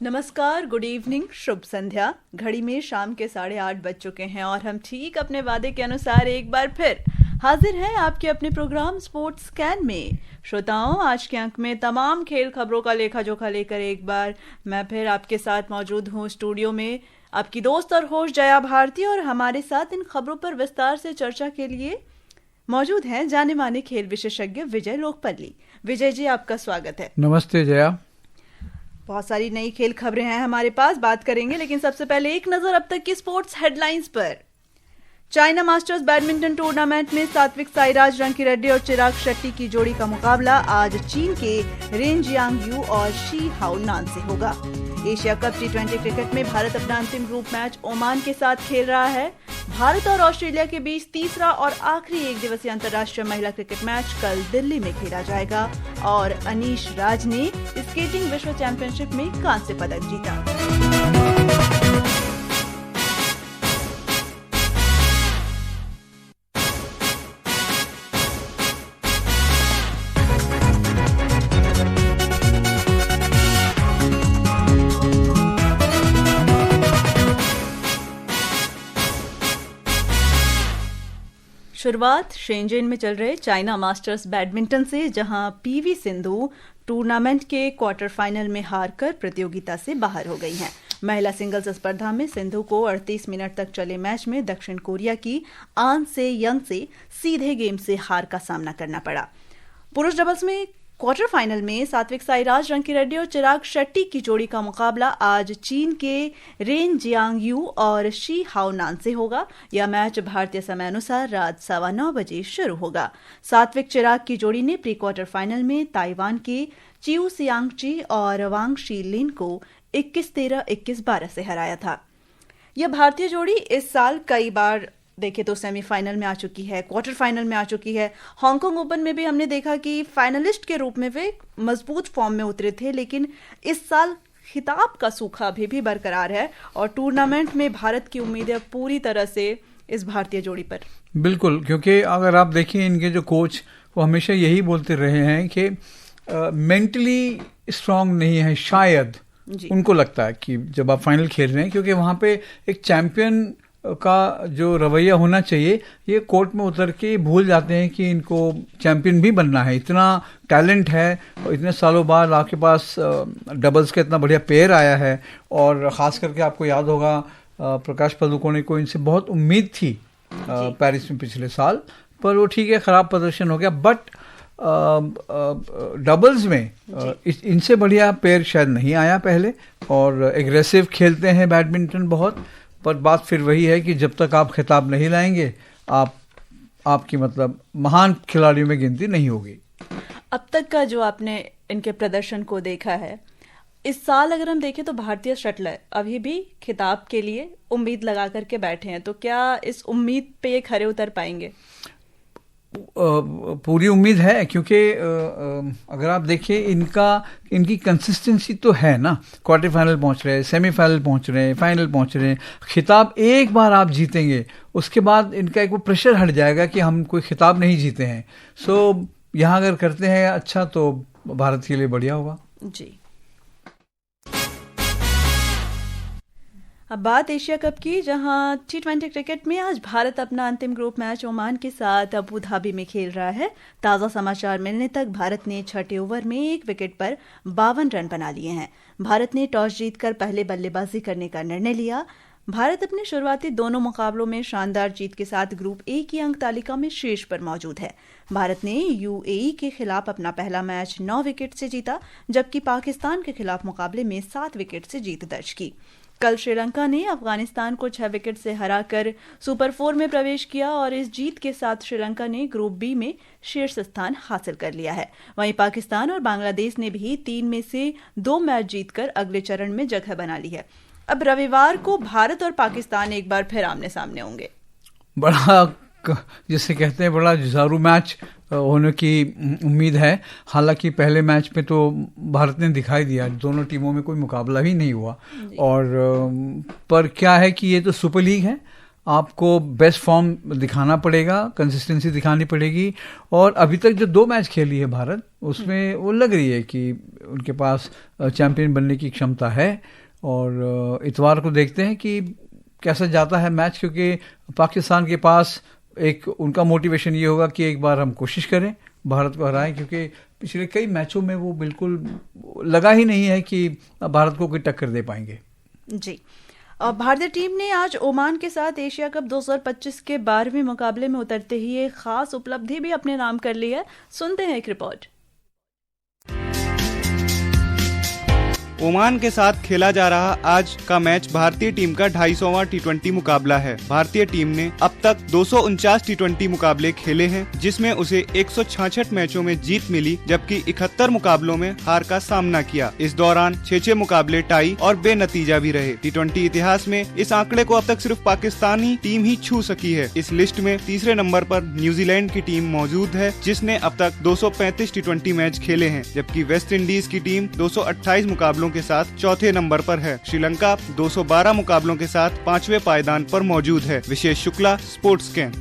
नमस्कार, good evening, शुभ संध्या। घड़ी में शाम के 8:30 बज चुके हैं और हम ठीक अपने वादे के अनुसार एक बार फिर हाजिर हैं आपके अपने प्रोग्राम स्पोर्ट्स स्कैन में। श्रोताओं, आज के अंक में तमाम खेल खबरों का लेखा जोखा लेकर एक बार मैं फिर आपके साथ मौजूद हूँ स्टूडियो में, आपकी दोस्त और होस्ट जया भारती। और हमारे साथ इन खबरों पर विस्तार से चर्चा के लिए मौजूद हैं जाने माने खेल विशेषज्ञ विजय लोकपल्ली। विजय जी, आपका स्वागत है। नमस्ते जया। बहुत सारी नई खेल खबरें हैं हमारे पास, बात करेंगे, लेकिन सबसे पहले एक नजर अब तक की स्पोर्ट्स हेडलाइंस पर। चाइना मास्टर्स बैडमिंटन टूर्नामेंट में सात्विक साईराज रंकीरेड्डी और चिराग शेट्टी की जोड़ी का मुकाबला आज चीन के रेन जियांगयू और शी हाओनान से होगा। एशिया कप T20 क्रिकेट में भारत अपना अंतिम ग्रुप मैच ओमान के साथ खेल रहा है। भारत और ऑस्ट्रेलिया के बीच तीसरा और आखिरी एक दिवसीय अंतर्राष्ट्रीय महिला क्रिकेट मैच कल दिल्ली में खेला जाएगा और अनीश राज ने स्केटिंग विश्व चैंपियनशिप में कांस्य पदक जीता। शुरुआत शेंजन में चल रहे चाइना मास्टर्स बैडमिंटन से, जहां पीवी सिंधु टूर्नामेंट के क्वार्टर फाइनल में हारकर प्रतियोगिता से बाहर हो गई हैं। महिला सिंगल्स स्पर्धा में सिंधु को 38 मिनट तक चले मैच में दक्षिण कोरिया की आन से यंग से सीधे गेम से हार का सामना करना पड़ा। पुरुष डबल्स में क्वार्टर फाइनल में सात्विक साईराज रंकीरेड्डी और चिराग शेट्टी की जोड़ी का मुकाबला आज चीन के रेन जियांगयू और शी हाओनान से होगा। यह मैच भारतीय समय अनुसार रात 9:15 बजे शुरू होगा। सात्विक चिराग की जोड़ी ने प्री क्वार्टर फाइनल में ताइवान के चिऊ सियांगची और वांग शी लिन को 21-13, 21-12 से हराया था। यह भारतीय जोड़ी इस साल कई बार देखे तो सेमीफाइनल में आ चुकी है, क्वार्टर फाइनल में आ चुकी है। हांगकांग ओपन में भी हमने देखा कि फाइनलिस्ट के रूप में वे मजबूत फॉर्म में उतरे थे, लेकिन इस साल खिताब का सूखा अभी भी बरकरार है और टूर्नामेंट में भारत की उम्मीदें पूरी तरह से इस भारतीय जोड़ी पर। बिल्कुल, क्योंकि अगर आप देखिए इनके जो कोच वो हमेशा यही बोलते रहे हैं कि मेंटली स्ट्रांग नहीं है शायद। उनको लगता है कि जब आप फाइनल खेल रहे हैं, क्योंकि वहाँ पे एक चैंपियन का जो रवैया होना चाहिए, ये कोर्ट में उतर के भूल जाते हैं कि इनको चैंपियन भी बनना है। इतना टैलेंट है और इतने सालों बाद आपके पास डबल्स का इतना बढ़िया पेयर आया है। और ख़ास करके आपको याद होगा प्रकाश पादुकोणे को इनसे बहुत उम्मीद थी पेरिस में पिछले साल, पर वो ठीक है ख़राब प्रदर्शन हो गया। बट डबल्स में इनसे बढ़िया पेयर शायद नहीं आया पहले, और एग्रेसिव खेलते हैं बैडमिंटन बहुत। पर बात फिर वही है कि जब तक आप खिताब नहीं लाएंगे आपकी मतलब महान खिलाड़ियों में गिनती नहीं होगी। अब तक का जो आपने इनके प्रदर्शन को देखा है, इस साल अगर हम देखें तो भारतीय शटलर अभी भी खिताब के लिए उम्मीद लगा करके बैठे हैं, तो क्या इस उम्मीद पे ये खरे उतर पाएंगे? पूरी उम्मीद है, क्योंकि अगर आप देखिए इनकी कंसिस्टेंसी तो है ना। क्वार्टर फाइनल पहुंच रहे हैं, सेमीफाइनल पहुंच रहे हैं, फाइनल पहुंच रहे हैं। खिताब एक बार आप जीतेंगे, उसके बाद इनका एक वो प्रेशर हट जाएगा कि हम कोई खिताब नहीं जीते हैं। सो यहाँ अगर करते हैं अच्छा तो भारत के लिए बढ़िया होगा जी। अब बात एशिया कप की, जहां T20 क्रिकेट में आज भारत अपना अंतिम ग्रुप मैच ओमान के साथ अबू धाबी में खेल रहा है। ताज़ा समाचार मिलने तक भारत ने 6ठे ओवर में 1 विकेट पर 52 रन बना लिए हैं। भारत ने टॉस जीतकर पहले बल्लेबाजी करने का निर्णय लिया। भारत अपने शुरुआती दोनों मुकाबलों में शानदार जीत के साथ ग्रुप ए की अंक तालिका में शीर्ष पर मौजूद है। भारत ने यूएई के खिलाफ अपना पहला मैच 9 विकेट से जीता, जबकि पाकिस्तान के खिलाफ मुकाबले में 7 विकेट से जीत दर्ज की। कल श्रीलंका ने अफगानिस्तान को 6 विकेट से हराकर सुपर 4 में प्रवेश किया और इस जीत के साथ श्रीलंका ने ग्रुप बी में शीर्ष स्थान हासिल कर लिया है। वहीं पाकिस्तान और बांग्लादेश ने भी 3 में से 2 मैच जीतकर अगले चरण में जगह बना ली है। अब रविवार को भारत और पाकिस्तान एक बार फिर आमने सामने होंगे। बड़ा, जिसे कहते हैं, बड़ा जुझारू मैच होने की उम्मीद है। हालांकि पहले मैच में तो भारत ने दिखाई दिया, दोनों टीमों में कोई मुकाबला ही नहीं हुआ। और पर क्या है कि ये तो सुपर लीग है, आपको बेस्ट फॉर्म दिखाना पड़ेगा, कंसिस्टेंसी दिखानी पड़ेगी। और अभी तक जो 2 मैच खेली है भारत, उसमें वो लग रही है कि उनके पास चैंपियन बनने की क्षमता है। और इतवार को देखते हैं कि कैसा जाता है मैच, क्योंकि पाकिस्तान के पास एक उनका मोटिवेशन ये होगा कि एक बार हम कोशिश करें, भारत को हराएं, क्योंकि पिछले कई मैचों में वो बिल्कुल लगा ही नहीं है कि भारत को कोई टक्कर दे पाएंगे। जी, भारतीय टीम ने आज ओमान के साथ एशिया कप 2025 के 12वें मुकाबले में उतरते ही एक खास उपलब्धि भी अपने नाम कर ली है। सुनते हैं एक रिपोर्ट। ओमान के साथ खेला जा रहा आज का मैच भारतीय टीम का 250वां टी20 मुकाबला है। भारतीय टीम ने अब तक 249 टी20 मुकाबले खेले हैं, जिसमें उसे 166 मैचों में जीत मिली, जबकि 71 मुकाबलों में हार का सामना किया। इस दौरान 6 मुकाबले टाई और बेनतीजा भी रहे। टी20 इतिहास में इस आंकड़े को अब तक सिर्फ पाकिस्तानी टीम ही छू सकी है। इस लिस्ट में तीसरे नंबर पर न्यूजीलैंड की टीम मौजूद है, जिसने अब तक 235 टी20 मैच खेले हैं, जबकि वेस्ट इंडीज की टीम 228 मुकाबलों के साथ चौथे नंबर पर है। श्रीलंका 212 मुकाबलों के साथ 5वें पायदान पर मौजूद है। विशेष शुक्ला, स्पोर्ट्स कैन।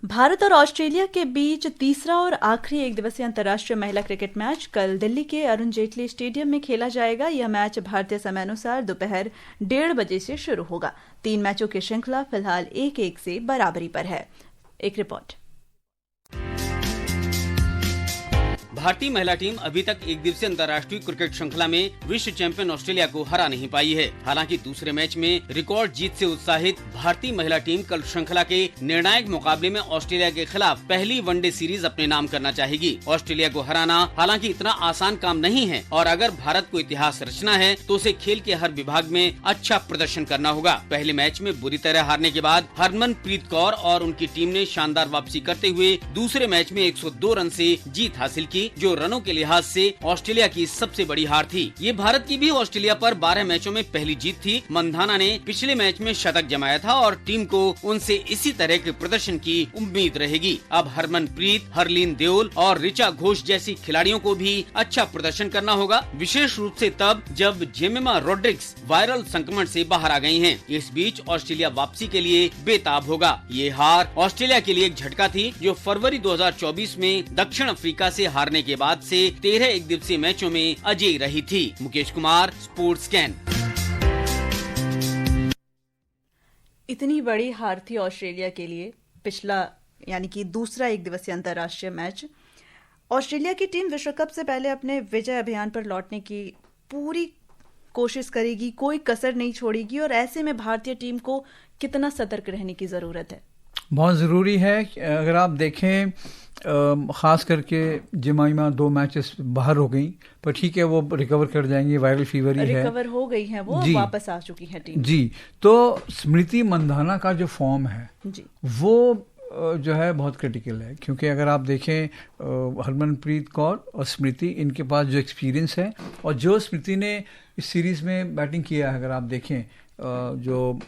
भारत और ऑस्ट्रेलिया के बीच तीसरा और आखिरी एक दिवसीय अंतर्राष्ट्रीय महिला क्रिकेट मैच कल दिल्ली के अरुण जेटली स्टेडियम में खेला जाएगा। यह मैच भारतीय समयानुसार दोपहर 1:30 बजे से शुरू होगा। 3 मैचों की श्रृंखला फिलहाल 1-1 से बराबरी पर है। एक रिपोर्ट। भारतीय महिला टीम अभी तक एक दिवसीय अंतर्राष्ट्रीय क्रिकेट श्रृंखला में विश्व चैंपियन ऑस्ट्रेलिया को हरा नहीं पाई है। हालांकि दूसरे मैच में रिकॉर्ड जीत से उत्साहित भारतीय महिला टीम कल श्रृंखला के निर्णायक मुकाबले में ऑस्ट्रेलिया के खिलाफ पहली वनडे सीरीज अपने नाम करना चाहेगी। ऑस्ट्रेलिया को हराना हालांकि इतना आसान काम नहीं है और अगर भारत को इतिहास रचना है तो उसे खेल के हर विभाग में अच्छा प्रदर्शन करना होगा। पहले मैच में बुरी तरह हारने के बाद हरमनप्रीत कौर और उनकी टीम ने शानदार वापसी करते हुए दूसरे मैच में 102 रन से जीत हासिल की, जो रनों के लिहाज से ऑस्ट्रेलिया की सबसे बड़ी हार थी। ये भारत की भी ऑस्ट्रेलिया पर 12 मैचों में पहली जीत थी। मंधाना ने पिछले मैच में शतक जमाया था और टीम को उनसे इसी तरह के प्रदर्शन की उम्मीद रहेगी। अब हरमनप्रीत, हरलीन देओल और ऋचा घोष जैसी खिलाड़ियों को भी अच्छा प्रदर्शन करना होगा, विशेष रूप से तब जब जेमिमा रोड्रिग्स वायरल संक्रमण से बाहर आ गई हैं। इस बीच ऑस्ट्रेलिया वापसी के लिए बेताब होगा। ये हार ऑस्ट्रेलिया के लिए एक झटका थी, जो फरवरी 2024 में दक्षिण अफ्रीका से हारने के बाद से 13 एक दिवसीय मैचों में अजेय रही थी। Mukesh Kumar, sports can. इतनी बड़ी हार थी ऑस्ट्रेलिया के लिए। पिछला यानी कि दूसरा एक दिवसीय अंतर्राष्ट्रीय मैच। ऑस्ट्रेलिया की टीम विश्व कप से पहले अपने विजय अभियान पर लौटने की पूरी कोशिश करेगी, कोई कसर नहीं छोड़ेगी। और ऐसे में भारतीय टीम को कितना सतर्क रहने की जरूरत है? बहुत ज़रूरी है। अगर आप देखें, ख़ास करके जिमाइमा 2 मैचेस बाहर हो गई, पर ठीक है, वो रिकवर कर जाएंगी। वायरल फीवर ही है, रिकवर हो गई है, वो वापस आ चुकी है टीम। जी, तो स्मृति मंधाना का जो फॉर्म है जी, वो जो है बहुत क्रिटिकल है, क्योंकि अगर आप देखें हरमनप्रीत कौर और स्मृति, इनके पास जो एक्सपीरियंस है और जो स्मृति ने इस सीरीज़ में बैटिंग किया है, अगर आप देखें जो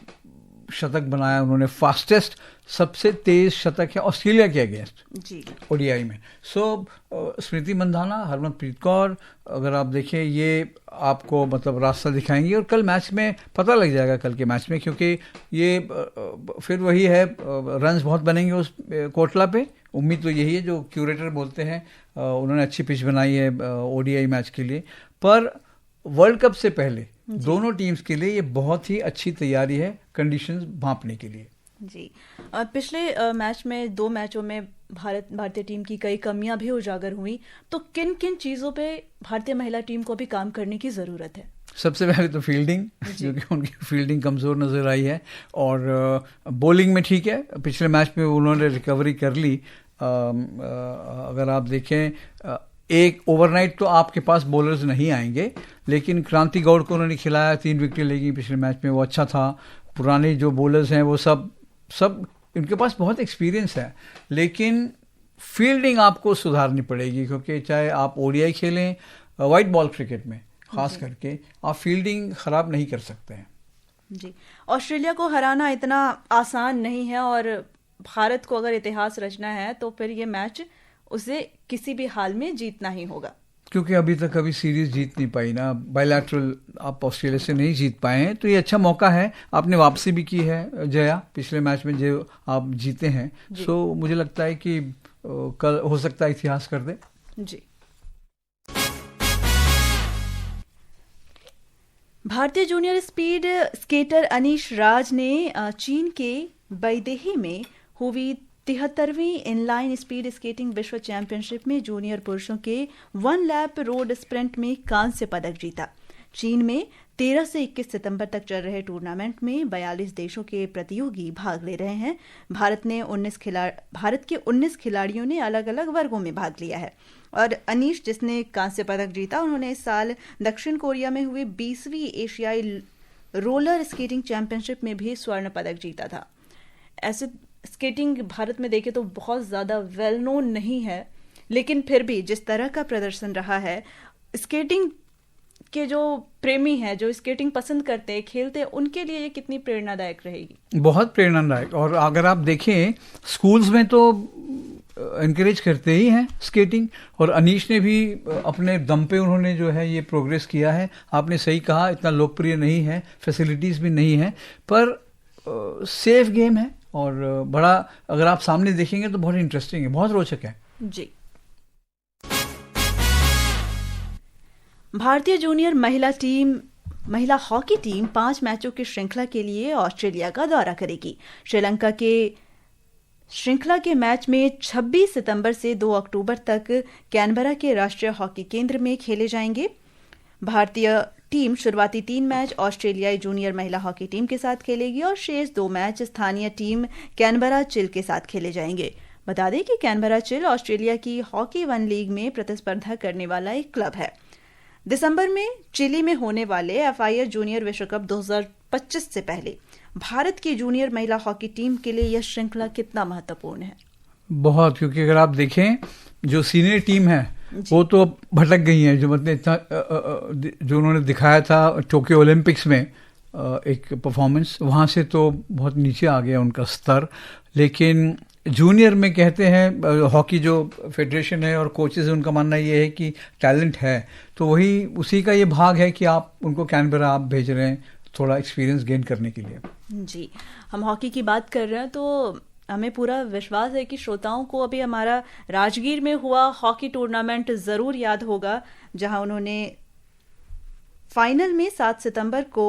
शतक बनाया उन्होंने, फास्टेस्ट सबसे तेज शतक है ऑस्ट्रेलिया के अगेंस्ट जी ओडीआई में। स्मृति मंधाना, हरमनप्रीत कौर, अगर आप देखें ये आपको मतलब रास्ता दिखाएंगे और कल मैच में पता लग जाएगा, कल के मैच में, क्योंकि ये फिर वही है, रन्स बहुत बनेंगे उस कोटला पे। उम्मीद तो यही है, जो क्यूरेटर बोलते हैं, उन्होंने अच्छी पिच बनाई है ओडीआई मैच के लिए। पर वर्ल्ड कप से पहले दोनों टीम्स के लिए ये बहुत ही अच्छी तैयारी है, कंडीशंस भांपने के लिए। जी, पिछले मैच में 2 मैचों में भारतीय टीम की कई कमियां भी उजागर हुई, तो किन किन चीजों पे भारतीय महिला टीम को भी काम करने की जरूरत है? सबसे पहले तो फील्डिंग, क्योंकि उनकी फील्डिंग कमज़ोर नज़र आई है। और बॉलिंग में ठीक है, पिछले मैच में उन्होंने रिकवरी कर ली। अगर आप देखें, एक ओवरनाइट तो आपके पास बॉलर्स नहीं आएंगे, लेकिन क्रांति गौड़ को उन्होंने खिलाया, 3 विकेट लेगी पिछले मैच में, वो अच्छा था। पुराने जो बॉलर्स हैं वो सब इनके पास बहुत एक्सपीरियंस है, लेकिन फील्डिंग आपको सुधारनी पड़ेगी, क्योंकि चाहे आप ओडीआई खेलें, वाइट बॉल क्रिकेट में खास करके, आप फील्डिंग ख़राब नहीं कर सकते हैं। जी, ऑस्ट्रेलिया को हराना इतना आसान नहीं है और भारत को अगर इतिहास रचना है तो फिर ये मैच उसे किसी भी हाल में जीतना ही होगा। क्योंकि अभी तक कभी सीरीज जीत नहीं पाई ना, बायलैटरल आप ऑस्ट्रेलिया से नहीं जीत पाए हैं, तो ये अच्छा मौका है। आपने वापसी भी की है जया, पिछले मैच में जो आप जीते हैं, सो मुझे लगता है कि कल हो सकता है इतिहास कर दे। जी। भारतीय जूनियर स्पीड स्केटर अनीश राज ने चीन के बैदेही में हुई 73वीं इनलाइन स्पीड स्केटिंग विश्व चैंपियनशिप में जूनियर पुरुषों के 1 लैप रोड स्प्रिंट में कांस्य पदक जीता। चीन में 13 से 21 सितंबर तक चल रहे टूर्नामेंट में 42 देशों के प्रतियोगी भाग ले रहे हैं। भारत के 19 खिलाड़ियों ने अलग अलग वर्गों में भाग लिया है और अनीश, जिसने कांस्य पदक जीता, उन्होंने इस साल दक्षिण कोरिया में हुई 20वीं एशियाई रोलर स्केटिंग चैंपियनशिप में भी स्वर्ण पदक जीता था। ऐसे स्केटिंग भारत में देखें तो बहुत ज़्यादा वेल नोन नहीं है, लेकिन फिर भी जिस तरह का प्रदर्शन रहा है, स्केटिंग के जो प्रेमी हैं, जो स्केटिंग पसंद करते हैं, खेलते हैं, उनके लिए ये कितनी प्रेरणादायक रहेगी। बहुत प्रेरणादायक। और अगर आप देखें स्कूल्स में तो एनकरेज करते ही हैं स्केटिंग, और अनीश ने भी अपने दम पे उन्होंने जो है ये प्रोग्रेस किया है। आपने सही कहा, इतना लोकप्रिय नहीं है, फैसिलिटीज़ भी नहीं है, पर सेफ गेम है और बड़ा, अगर आप सामने देखेंगे तो बहुत इंटरेस्टिंग है, बहुत रोचक है। जी। भारतीय जूनियर महिला हॉकी टीम 5 मैचों की श्रृंखला के लिए ऑस्ट्रेलिया का दौरा करेगी। श्रीलंका के श्रृंखला के मैच में 26 सितंबर से 2 अक्टूबर तक कैनबरा के राष्ट्रीय हॉकी केंद्र में खेले जाएंगे। भारतीय टीम शुरुआती 3 मैच ऑस्ट्रेलियाई जूनियर महिला हॉकी टीम के साथ खेलेगी और शेष 2 मैच स्थानीय टीम कैनबरा चिल के साथ खेले जाएंगे। बता दें कि कैनबरा चिल ऑस्ट्रेलिया की हॉकी 1 लीग में प्रतिस्पर्धा करने वाला एक क्लब है। दिसंबर में चिली में होने वाले FIS जूनियर विश्व कप 2025 से पहले भारत की जूनियर महिला हॉकी टीम के लिए यह श्रृंखला कितना महत्वपूर्ण है? बहुत, क्योंकि अगर आप देखें जो सीनियर टीम है वो तो भटक गई है। जो मतलब इतना जो उन्होंने दिखाया था टोक्यो ओलंपिक्स में एक परफॉर्मेंस, वहाँ से तो बहुत नीचे आ गया उनका स्तर। लेकिन जूनियर में कहते हैं हॉकी जो फेडरेशन है और कोचेस है, उनका मानना ये है कि टैलेंट है, तो वही उसी का ये भाग है कि आप उनको कैनबरा आप भेज रहे हैं थोड़ा एक्सपीरियंस गेन करने के लिए। जी, हम हॉकी की बात कर रहे हैं तो हमें पूरा विश्वास है कि श्रोताओं को अभी हमारा राजगीर में हुआ हॉकी टूर्नामेंट ज़रूर याद होगा, जहां उन्होंने फाइनल में 7 सितंबर को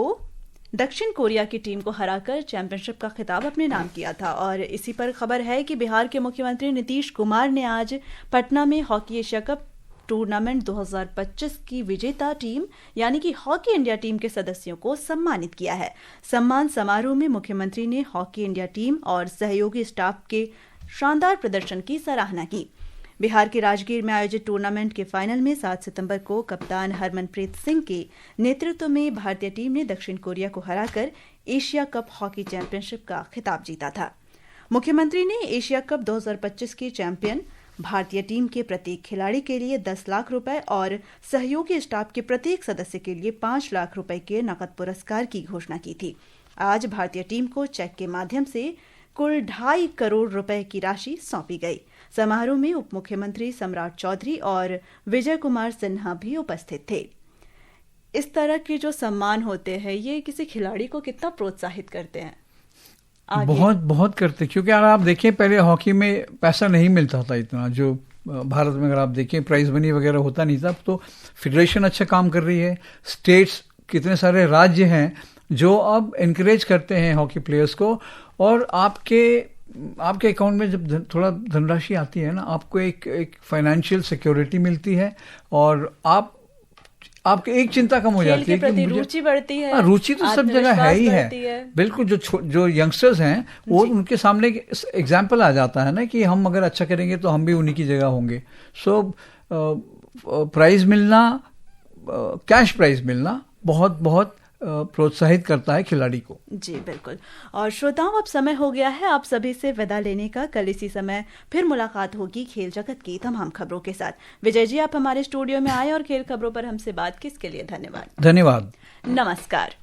दक्षिण कोरिया की टीम को हराकर चैंपियनशिप का खिताब अपने नाम किया था। और इसी पर खबर है कि बिहार के मुख्यमंत्री नीतीश कुमार ने आज पटना में हॉकी एशिया कप टूर्नामेंट 2025 की विजेता टीम यानी कि हॉकी इंडिया टीम के सदस्यों को सम्मानित किया है। सम्मान समारोह में मुख्यमंत्री ने हॉकी इंडिया टीम और सहयोगी स्टाफ के शानदार प्रदर्शन की सराहना की। बिहार के राजगीर में आयोजित टूर्नामेंट के फाइनल में 7 सितंबर को कप्तान हरमनप्रीत सिंह के नेतृत्व में भारतीय टीम ने दक्षिण कोरिया को हराकर एशिया कप हॉकी चैंपियनशिप का खिताब जीता था। मुख्यमंत्री ने एशिया कप 2025 के चैंपियन भारतीय टीम के प्रत्येक खिलाड़ी के लिए 10 लाख रुपए और सहयोगी स्टाफ के प्रत्येक सदस्य के लिए 5 लाख रुपए के नकद पुरस्कार की घोषणा की थी। आज भारतीय टीम को चेक के माध्यम से कुल 2.5 करोड़ रुपए की राशि सौंपी गई। समारोह में उप मुख्यमंत्री सम्राट चौधरी और विजय कुमार सिन्हा भी उपस्थित थे। इस तरह के जो सम्मान होते हैं ये किसी खिलाड़ी को कितना प्रोत्साहित करते हैं आगे? बहुत बहुत करते, क्योंकि अगर आप देखें पहले हॉकी में पैसा नहीं मिलता था इतना, जो भारत में अगर आप देखें प्राइज मनी वगैरह होता नहीं था। तो फेडरेशन अच्छा काम कर रही है, स्टेट्स कितने सारे राज्य हैं जो अब इनकरेज करते हैं हॉकी प्लेयर्स को, और आपके अकाउंट में जब थोड़ा धनराशि आती है ना, आपको एक फाइनेंशियल सिक्योरिटी मिलती है और आपकी एक चिंता कम हो जाती है कि रुचि बढ़ती है। रुचि तो सब जगह है ही है। बिल्कुल, जो यंगस्टर्स हैं वो उनके सामने एग्जाम्पल आ जाता है ना कि हम अगर अच्छा करेंगे तो हम भी उन्हीं की जगह होंगे। सो प्राइज मिलना, कैश प्राइज मिलना बहुत बहुत प्रोत्साहित करता है खिलाड़ी को। जी बिल्कुल। और श्रोताओं, अब समय हो गया है आप सभी से विदा लेने का। कल इसी समय फिर मुलाकात होगी खेल जगत की तमाम खबरों के साथ। विजय जी, आप हमारे स्टूडियो में आए और खेल खबरों पर हमसे बात की, इसके लिए धन्यवाद। धन्यवाद। नमस्कार।